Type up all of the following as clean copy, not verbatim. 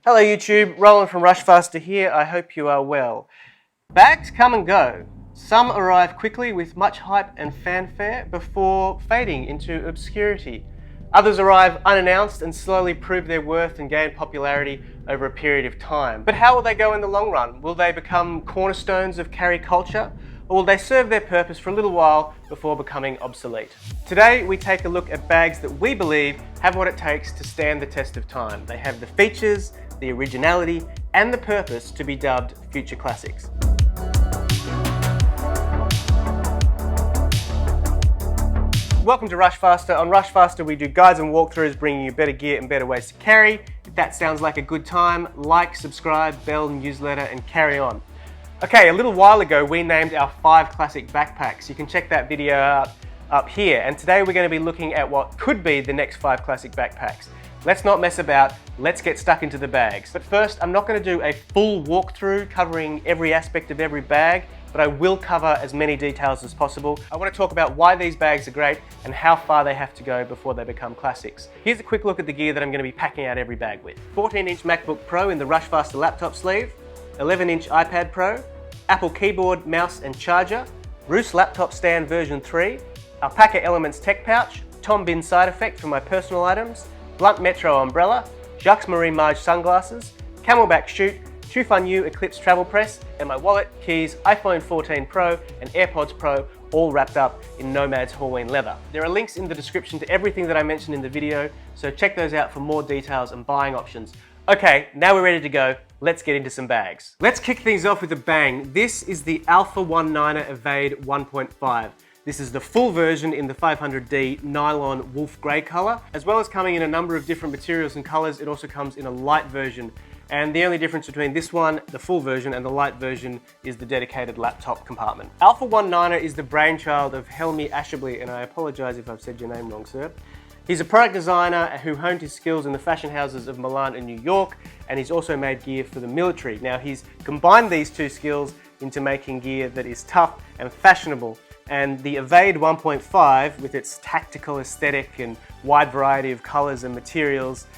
Hello YouTube, Roland from Rushfaster here. I hope you are well. Bags come and go. Some arrive quickly with much hype and fanfare before fading into obscurity. Others arrive unannounced and slowly prove their worth and gain popularity over a period of time. But how will they go in the long run? Will they become cornerstones of carry culture? Or will they serve their purpose for a little while before becoming obsolete? Today we take a look at bags that we believe have what it takes to stand the test of time. They have the features, the originality, and the purpose to be dubbed future classics. Welcome to Rushfaster. On Rushfaster we do guides and walkthroughs bringing you better gear and better ways to carry. If that sounds like a good time, like, subscribe, bell, newsletter, and carry on. Okay, a little while ago we named our 5 classic backpacks. You can check that video out up here, and today we're going to be looking at what could be the next 5 classic backpacks. Let's not mess about, let's get stuck into the bags. But first, I'm not going to do a full walkthrough covering every aspect of every bag, but I will cover as many details as possible. I want to talk about why these bags are great and how far they have to go before they become classics. Here's a quick look at the gear that I'm going to be packing out every bag with. 14-inch MacBook Pro in the Rushfaster laptop sleeve, 11-inch iPad Pro, Apple keyboard, mouse and charger, Roost laptop stand version 3, Alpaka Elements tech pouch, Tom Bin side effect for my personal items, Blunt Metro umbrella, Jacques Marie Marge sunglasses, Camelbak Chute, Chufunyu Eclipse travel press, and my wallet, keys, iPhone 14 Pro and AirPods Pro, all wrapped up in Nomad's Halloween leather. There are links in the description to everything that I mentioned in the video, so check those out for more details and buying options. Okay, now we're ready to go. Let's get into some bags. Let's kick things off with a bang. This is the Alpha 19er Evade 1.5. This is the full version in the 500D nylon wolf grey colour. As well as coming in a number of different materials and colours, it also comes in a light version. And the only difference between this one, the full version, and the light version is the dedicated laptop compartment. Alpha 19er is the brainchild of Helmi Ashabli, and I apologise if I've said your name wrong, sir. He's a product designer who honed his skills in the fashion houses of Milan and New York, and he's also made gear for the military. Now he's combined these two skills into making gear that is tough and fashionable. And the Evade 1.5, with its tactical aesthetic and wide variety of colours and materials,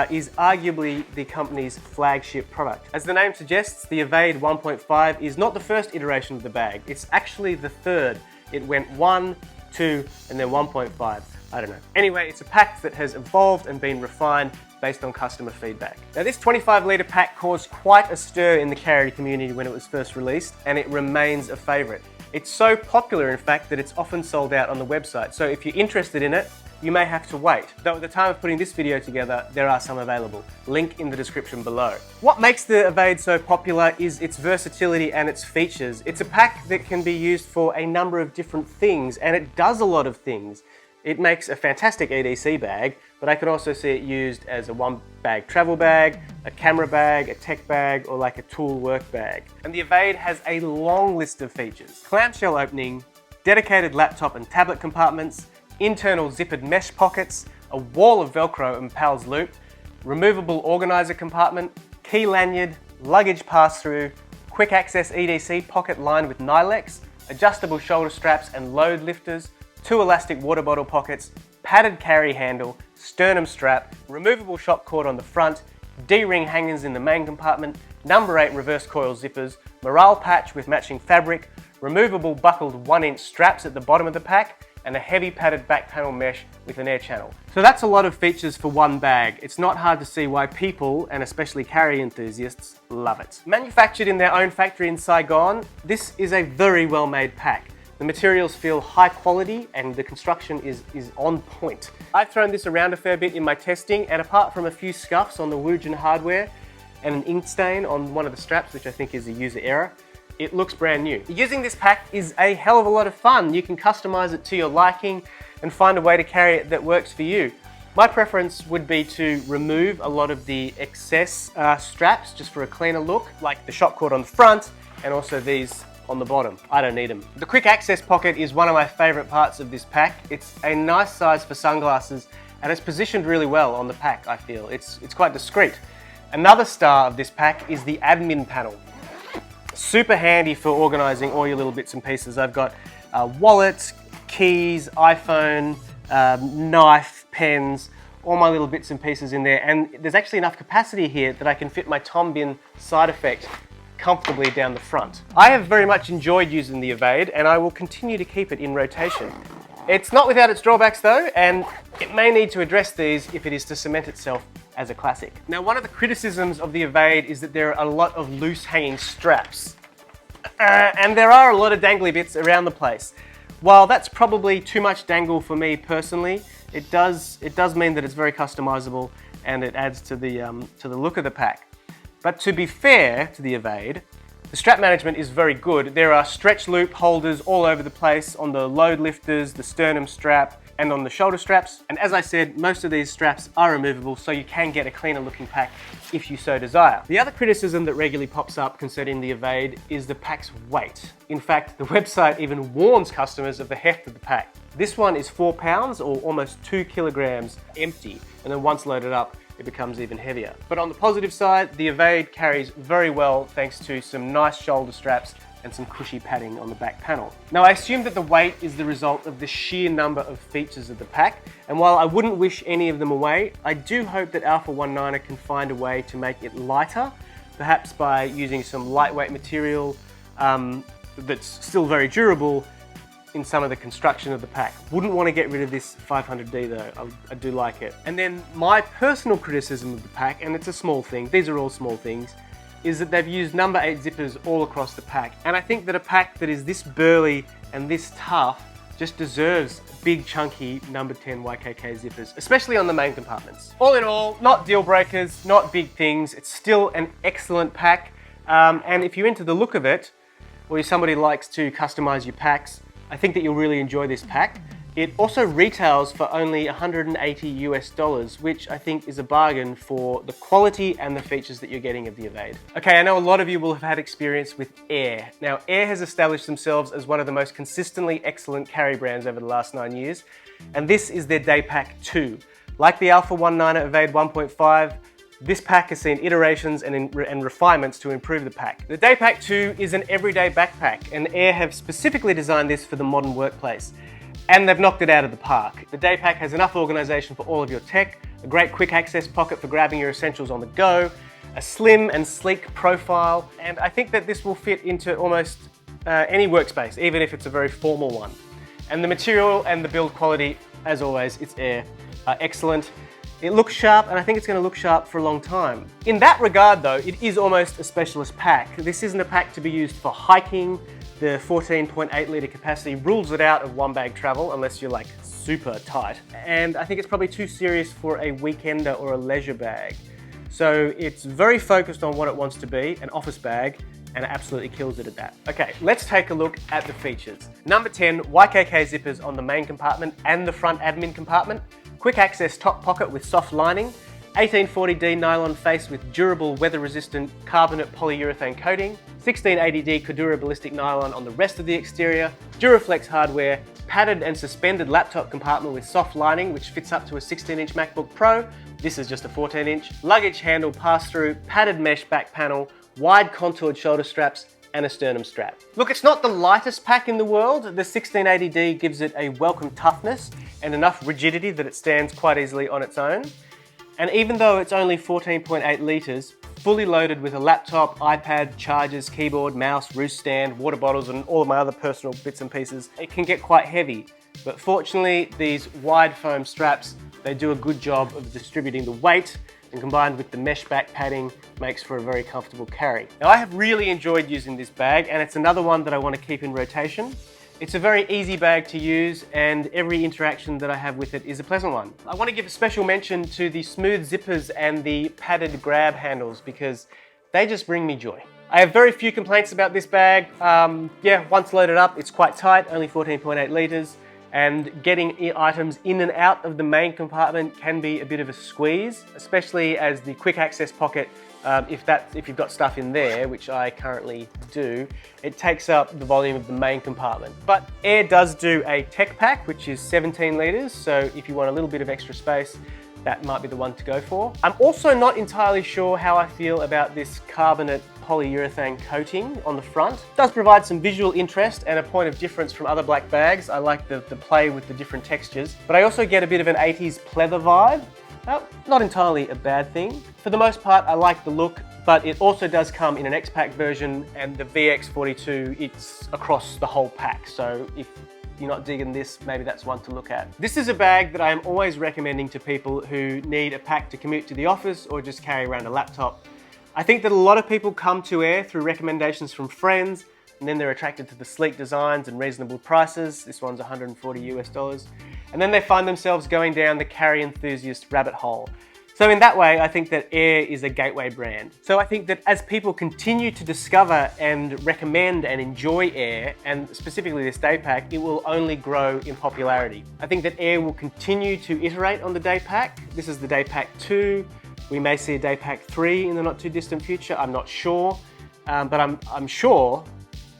is arguably the company's flagship product. As the name suggests, the Evade 1.5 is not the first iteration of the bag, it's actually the third. It went 1, 2, and then 1.5. I don't know. Anyway, it's a pack that has evolved and been refined based on customer feedback. Now this 25-litre pack caused quite a stir in the carry community when it was first released, and it remains a favourite. It's so popular, in fact, that it's often sold out on the website, so if you're interested in it, you may have to wait. Though at the time of putting this video together, there are some available. Link in the description below. What makes the Evade so popular is its versatility and its features. It's a pack that can be used for a number of different things, and it does a lot of things. It makes a fantastic EDC bag, but I could also see it used as a one-bag travel bag, a camera bag, a tech bag, or like a tool work bag. And the Evade has a long list of features. Clamshell opening, dedicated laptop and tablet compartments, internal zippered mesh pockets, a wall of Velcro and PALS loop, removable organizer compartment, key lanyard, luggage pass-through, quick access EDC pocket lined with Nylex, adjustable shoulder straps and load lifters, 2 elastic water bottle pockets, padded carry handle, sternum strap, removable shock cord on the front, D-ring hangers in the main compartment, number 8 reverse coil zippers, morale patch with matching fabric, removable buckled 1-inch straps at the bottom of the pack, and a heavy padded back panel mesh with an air channel. So that's a lot of features for one bag. It's not hard to see why people, and especially carry enthusiasts, love it. Manufactured in their own factory in Saigon, this is a very well made pack. The materials feel high quality and the construction is on point. I've thrown this around a fair bit in my testing, and apart from a few scuffs on the Woojin hardware and an ink stain on one of the straps, which I think is a user error, it looks brand new. Using this pack is a hell of a lot of fun. You can customize it to your liking and find a way to carry it that works for you. My preference would be to remove a lot of the excess straps just for a cleaner look, like the shock cord on the front and also these on the bottom. I don't need them. The quick access pocket is one of my favorite parts of this pack. It's a nice size for sunglasses and it's positioned really well on the pack, I feel. It's quite discreet. Another star of this pack is the admin panel. Super handy for organizing all your little bits and pieces. I've got wallets, keys, iPhone, knife, pens, all my little bits and pieces in there, and there's actually enough capacity here that I can fit my Tom Bin side effect comfortably down the front. I have very much enjoyed using the Evade, and I will continue to keep it in rotation. It's not without its drawbacks though, and it may need to address these if it is to cement itself as a classic. Now, one of the criticisms of the Evade is that there are a lot of loose hanging straps. And there are a lot of dangly bits around the place. While that's probably too much dangle for me personally, it does mean that it's very customizable and it adds to the look of the pack. But to be fair to the Evade, the strap management is very good. There are stretch loop holders all over the place on the load lifters, the sternum strap, and on the shoulder straps. And as I said, most of these straps are removable, so you can get a cleaner looking pack if you so desire. The other criticism that regularly pops up concerning the Evade is the pack's weight. In fact, the website even warns customers of the heft of the pack. This one is 4 pounds or almost 2 kilograms empty, and then once loaded up, it becomes even heavier. But on the positive side, the Evade carries very well thanks to some nice shoulder straps and some cushy padding on the back panel. Now, I assume that the weight is the result of the sheer number of features of the pack, and while I wouldn't wish any of them away, I do hope that Alpha 19er can find a way to make it lighter, perhaps by using some lightweight material that's still very durable in some of the construction of the pack. Wouldn't want to get rid of this 500D though, I do like it. And then my personal criticism of the pack, and it's a small thing, these are all small things, is that they've used number 8 zippers all across the pack. And I think that a pack that is this burly and this tough just deserves big chunky number 10 YKK zippers, especially on the main compartments. All in all, not deal breakers, not big things, it's still an excellent pack. And if you're into the look of it, or you're somebody who likes to customize your packs, I think that you'll really enjoy this pack. It also retails for only $180 US, which I think is a bargain for the quality and the features that you're getting of the Evade. Okay, I know a lot of you will have had experience with Aer. Now, Aer has established themselves as one of the most consistently excellent carry brands over the last 9 years, and this is their Day Pack 2. Like the Alpha 19er Evade 1.5, this pack has seen iterations and refinements to improve the pack. The Day Pack 2 is an everyday backpack, and Aer have specifically designed this for the modern workplace. And they've knocked it out of the park. The Day Pack has enough organisation for all of your tech, a great quick access pocket for grabbing your essentials on the go, a slim and sleek profile, and I think that this will fit into almost any workspace, even if it's a very formal one. And the material and the build quality, as always, it's Aer, are excellent. It looks sharp, and I think it's going to look sharp for a long time. In that regard though, it is almost a specialist pack. This isn't a pack to be used for hiking. The 14.8 litre capacity rules it out of one bag travel unless you're like super tight. And I think it's probably too serious for a weekender or a leisure bag. So it's very focused on what it wants to be, an office bag, and it absolutely kills it at that. Okay, let's take a look at the features. Number 10, YKK zippers on the main compartment and the front admin compartment. Quick access top pocket with soft lining. 1840D nylon face with durable weather-resistant carbonate polyurethane coating. 1680D Cordura ballistic nylon on the rest of the exterior. Duraflex hardware. Padded and suspended laptop compartment with soft lining which fits up to a 16-inch MacBook Pro. This is just a 14-inch. Luggage handle pass-through, padded mesh back panel, wide contoured shoulder straps, and a sternum strap. Look, it's not the lightest pack in the world. The 1680D gives it a welcome toughness and enough rigidity that it stands quite easily on its own. And even though it's only 14.8 litres, fully loaded with a laptop, iPad, chargers, keyboard, mouse, Roost stand, water bottles, and all of my other personal bits and pieces, it can get quite heavy. But fortunately, these wide foam straps, they do a good job of distributing the weight, and combined with the mesh back padding, makes for a very comfortable carry. Now, I have really enjoyed using this bag, and it's another one that I want to keep in rotation. It's a very easy bag to use, and every interaction that I have with it is a pleasant one. I want to give a special mention to the smooth zippers and the padded grab handles because they just bring me joy. I have very few complaints about this bag. Yeah, once loaded up, it's quite tight, only 14.8 litres. And getting items in and out of the main compartment can be a bit of a squeeze, especially as the quick access pocket, if you've got stuff in there, which I currently do, it takes up the volume of the main compartment. But Aer does do a tech pack, which is 17 litres, so if you want a little bit of extra space, that might be the one to go for. I'm also not entirely sure how I feel about this carbonate polyurethane coating on the front. It does provide some visual interest and a point of difference from other black bags. I like the play with the different textures, but I also get a bit of an 80s pleather vibe. Not entirely a bad thing. For the most part, I like the look, but it also does come in an X-Pack version, and the VX42, it's across the whole pack. So if you're not digging this, maybe that's one to look at. This is a bag that I am always recommending to people who need a pack to commute to the office or just carry around a laptop. I think that a lot of people come to Aer through recommendations from friends, and then they're attracted to the sleek designs and reasonable prices. This one's $140 US. And then they find themselves going down the carry enthusiast rabbit hole. So in that way, I think that Aer is a gateway brand. So I think that as people continue to discover and recommend and enjoy Aer, and specifically this day pack, it will only grow in popularity. I think that Aer will continue to iterate on the day pack. This is the day pack 2. We may see a day pack 3 in the not too distant future. I'm not sure, but I'm sure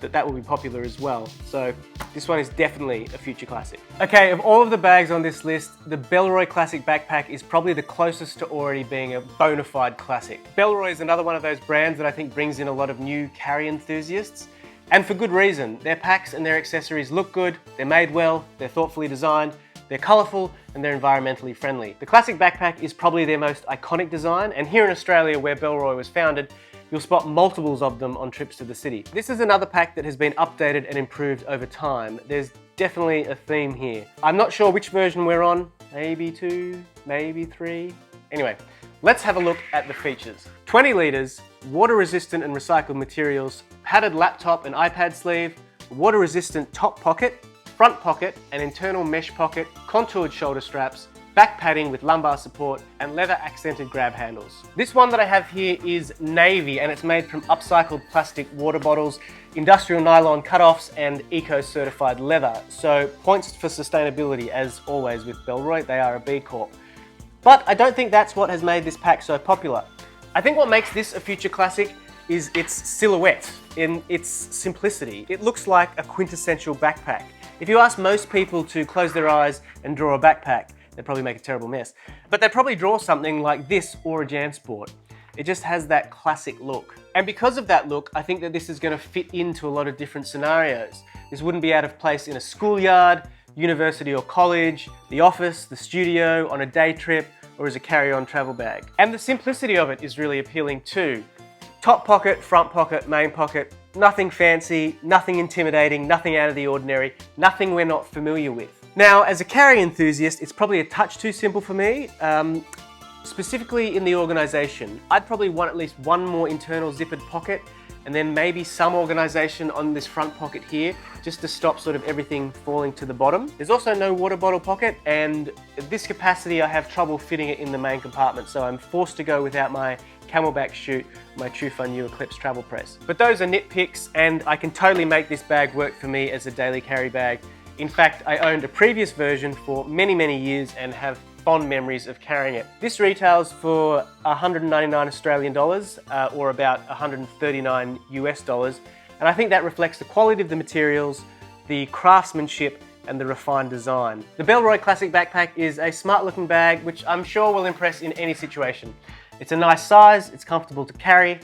that will be popular as well. So this one is definitely a future classic. Okay, of all of the bags on this list, the Bellroy Classic Backpack is probably the closest to already being a bona fide classic. Bellroy is another one of those brands that I think brings in a lot of new carry enthusiasts, and for good reason. Their packs and their accessories look good, they're made well, they're thoughtfully designed, they're colourful, and they're environmentally friendly. The Classic Backpack is probably their most iconic design, and here in Australia, where Bellroy was founded, you'll spot multiples of them on trips to the city. This is another pack that has been updated and improved over time. There's definitely a theme here. I'm not sure which version we're on, maybe 2, maybe 3. Anyway, let's have a look at the features. 20 litres, water-resistant and recycled materials, padded laptop and iPad sleeve, water-resistant top pocket, front pocket, an internal mesh pocket, contoured shoulder straps, back padding with lumbar support, and leather accented grab handles. This one that I have here is navy, and it's made from upcycled plastic water bottles, industrial nylon cutoffs, and eco-certified leather. So points for sustainability, as always with Bellroy, they are a B Corp. But I don't think that's what has made this pack so popular. I think what makes this a future classic is its silhouette, in its simplicity. It looks like a quintessential backpack. If you ask most people to close their eyes and draw a backpack, they'd probably make a terrible mess. But they'd probably draw something like this or a JanSport. It just has that classic look. And because of that look, I think that this is going to fit into a lot of different scenarios. This wouldn't be out of place in a schoolyard, university or college, the office, the studio, on a day trip, or as a carry-on travel bag. And the simplicity of it is really appealing too. Top pocket, front pocket, main pocket, nothing fancy, nothing intimidating, nothing out of the ordinary, nothing we're not familiar with. Now, as a carry enthusiast, it's probably a touch too simple for me. Specifically in the organisation, I'd probably want at least one more internal zippered pocket, and then maybe some organisation on this front pocket here, just to stop sort of everything falling to the bottom. There's also no water bottle pocket, and at this capacity I have trouble fitting it in the main compartment, so I'm forced to go without my Camelbak Chute, my Chufunyu Eclipse travel press. But those are nitpicks, and I can totally make this bag work for me as a daily carry bag. In fact, I owned a previous version for many, many years and have fond memories of carrying it. This retails for 199 Australian dollars, or about 139 US dollars, and I think that reflects the quality of the materials, the craftsmanship, and the refined design. The Bellroy Classic Backpack is a smart looking bag which I'm sure will impress in any situation. It's a nice size, it's comfortable to carry.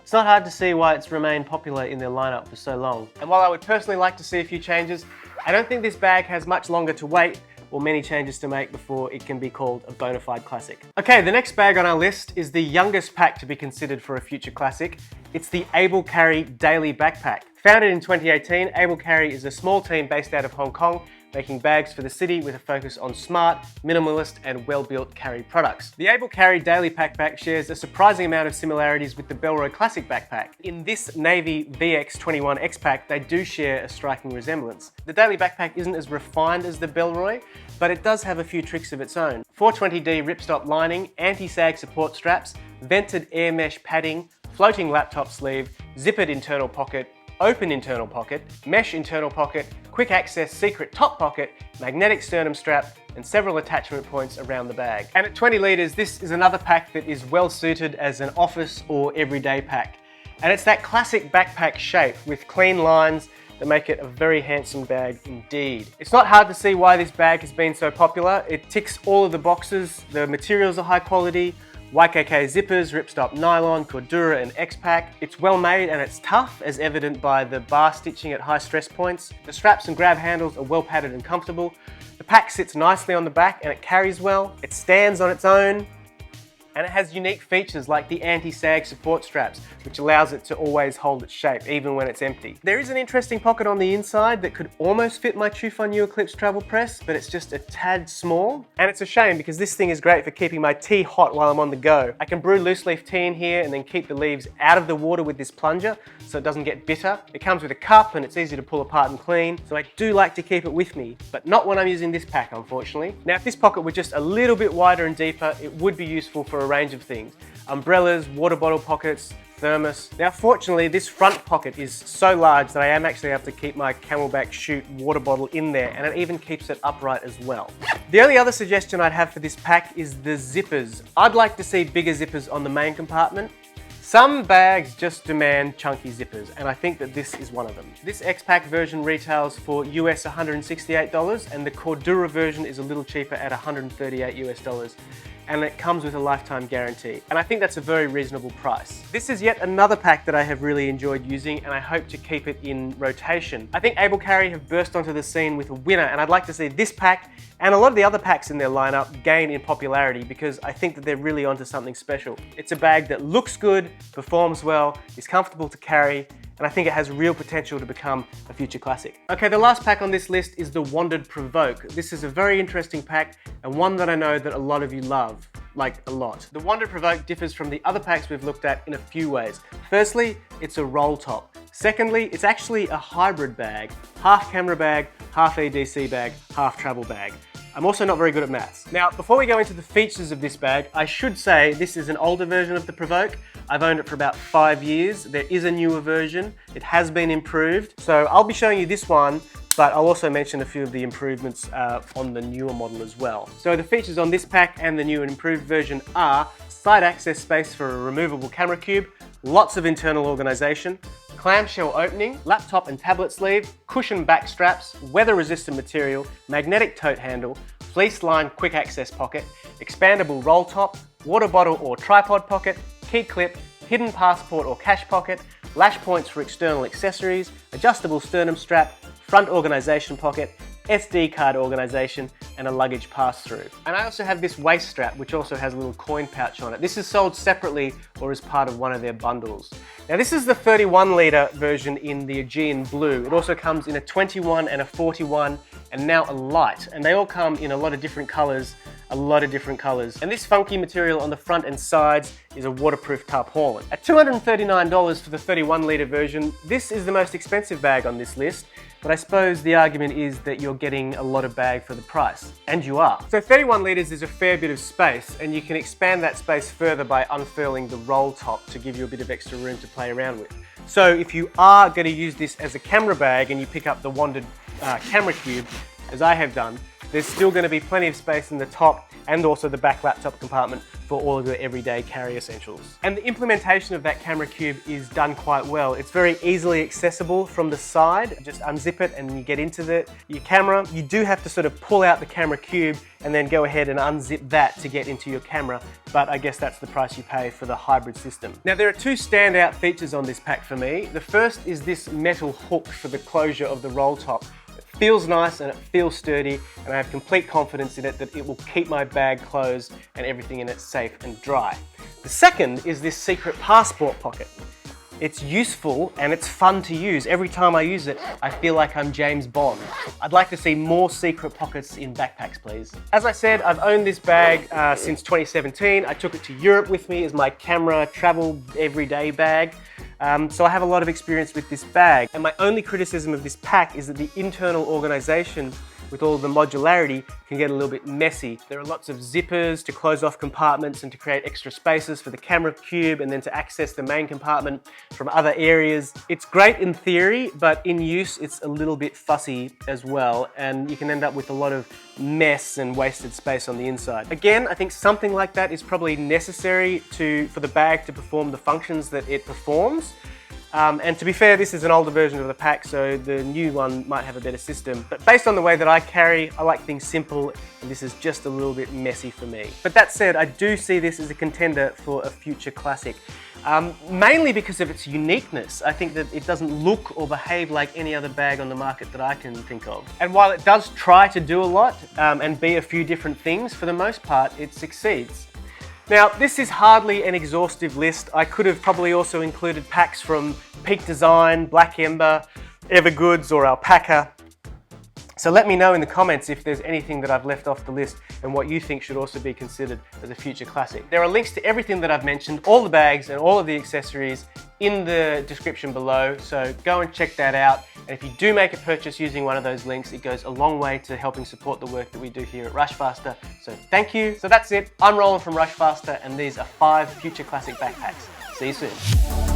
It's not hard to see why it's remained popular in their lineup for so long. And while I would personally like to see a few changes, I don't think this bag has much longer to wait or many changes to make before it can be called a bona fide classic. Okay, the next bag on our list is the youngest pack to be considered for a future classic. It's the Able Carry Daily Backpack. Founded in 2018, Able Carry is a small team based out of Hong Kong, making bags for the city with a focus on smart, minimalist, and well-built carry products. The Able Carry Daily Backpack shares a surprising amount of similarities with the Bellroy Classic Backpack. In this navy VX21 X-Pack, they do share a striking resemblance. The Daily Backpack isn't as refined as the Bellroy, but it does have a few tricks of its own. 420D ripstop lining, anti-sag support straps, vented air mesh padding, floating laptop sleeve, zippered internal pocket, open internal pocket, mesh internal pocket, quick access secret top pocket, magnetic sternum strap, and several attachment points around the bag. And at 20 litres, this is another pack that is well suited as an office or everyday pack. And it's that classic backpack shape with clean lines that make it a very handsome bag indeed. It's not hard to see why this bag has been so popular. It ticks all of the boxes, the materials are high quality, YKK zippers, ripstop nylon, Cordura and X-Pack. It's well made and it's tough, as evident by the bar stitching at high stress points. The straps and grab handles are well padded and comfortable. The pack sits nicely on the back and it carries well. It stands on its own. And it has unique features like the anti-sag support straps, which allows it to always hold its shape, even when it's empty. There is an interesting pocket on the inside that could almost fit my Chufunyu Eclipse travel press, but it's just a tad small. And it's a shame because this thing is great for keeping my tea hot while I'm on the go. I can brew loose leaf tea in here and then keep the leaves out of the water with this plunger so it doesn't get bitter. It comes with a cup and it's easy to pull apart and clean, so I do like to keep it with me, but not when I'm using this pack, unfortunately. Now, if this pocket were just a little bit wider and deeper, it would be useful for a range of things. Umbrellas, water bottle pockets, thermos. Now, fortunately, this front pocket is so large that I am actually have to keep my Camelbak Chute water bottle in there, and it even keeps it upright as well. The only other suggestion I'd have for this pack is the zippers. I'd like to see bigger zippers on the main compartment. Some bags just demand chunky zippers, and I think that this is one of them. This X-Pack version retails for US $168, and the Cordura version is a little cheaper at $138 US. And it comes with a lifetime guarantee. And I think that's a very reasonable price. This is yet another pack that I have really enjoyed using, and I hope to keep it in rotation. I think Able Carry have burst onto the scene with a winner, and I'd like to see this pack and a lot of the other packs in their lineup gain in popularity because I think that they're really onto something special. It's a bag that looks good, performs well, is comfortable to carry, and I think it has real potential to become a future classic. Okay, the last pack on this list is the Wandrd Prvke. This is a very interesting pack and one that I know that a lot of you love, like a lot. The Wandrd Prvke differs from the other packs we've looked at in a few ways. Firstly, it's a roll top. Secondly, it's actually a hybrid bag, half camera bag, half EDC bag, half travel bag. I'm also not very good at maths. Now, before we go into the features of this bag, I should say this is an older version of the Prvke. I've owned it for about 5 years. There is a newer version. It has been improved. So I'll be showing you this one, but I'll also mention a few of the improvements on the newer model as well. So the features on this pack and the new and improved version are side access space for a removable camera cube, lots of internal organization, clamshell opening, laptop and tablet sleeve, cushion back straps, weather-resistant material, magnetic tote handle, fleece-lined quick access pocket, expandable roll top, water bottle or tripod pocket, key clip, hidden passport or cash pocket, lash points for external accessories, adjustable sternum strap, front organization pocket, SD card organization, and a luggage pass-through. And I also have this waist strap, which also has a little coin pouch on it. This is sold separately or as part of one of their bundles. Now, this is the 31 litre version in the Aegean blue. It also comes in a 21 and a 41, and now a light. And they all come in a lot of different colours, And this funky material on the front and sides is a waterproof tarpaulin. At $239 for the 31 litre version, this is the most expensive bag on this list. But I suppose the argument is that you're getting a lot of bag for the price, and you are. So 31 litres is a fair bit of space, and you can expand that space further by unfurling the roll top to give you a bit of extra room to play around with. So if you are going to use this as a camera bag and you pick up the Wandrd camera cube, as I have done, there's still going to be plenty of space in the top and also the back laptop compartment for all of your everyday carry essentials. And the implementation of that camera cube is done quite well. It's very easily accessible from the side. Just unzip it and you get into your camera. You do have to sort of pull out the camera cube and then go ahead and unzip that to get into your camera, but I guess that's the price you pay for the hybrid system. Now, there are two standout features on this pack for me. The first is this metal hook for the closure of the roll top. It feels nice and it feels sturdy, and I have complete confidence in it that it will keep my bag closed and everything in it safe and dry. The second is this secret passport pocket. It's useful and it's fun to use. Every time I use it, I feel like I'm James Bond. I'd like to see more secret pockets in backpacks, please. As I said, I've owned this bag since 2017. I took it to Europe with me as my camera travel everyday bag. So I have a lot of experience with this bag. And my only criticism of this pack is that the internal organization with all the modularity can get a little bit messy. There are lots of zippers to close off compartments and to create extra spaces for the camera cube and then to access the main compartment from other areas. It's great in theory, but in use it's a little bit fussy as well, and you can end up with a lot of mess and wasted space on the inside. Again, I think something like that is probably necessary for the bag to perform the functions that it performs. And to be fair, this is an older version of the pack, so the new one might have a better system. But based on the way that I carry, I like things simple, and this is just a little bit messy for me. But that said, I do see this as a contender for a future classic. Mainly because of its uniqueness. I think that it doesn't look or behave like any other bag on the market that I can think of. And while it does try to do a lot and be a few different things, for the most part, it succeeds. Now, this is hardly an exhaustive list. I could have probably also included packs from Peak Design, Black Ember, Evergoods, or Alpaka. So let me know in the comments if there's anything that I've left off the list and what you think should also be considered as a future classic. There are links to everything that I've mentioned, all the bags and all of the accessories in the description below, so go and check that out. And if you do make a purchase using one of those links, it goes a long way to helping support the work that we do here at Rushfaster. So thank you. So that's it. I'm Roland from Rushfaster, and these are 5 future classic backpacks. See you soon.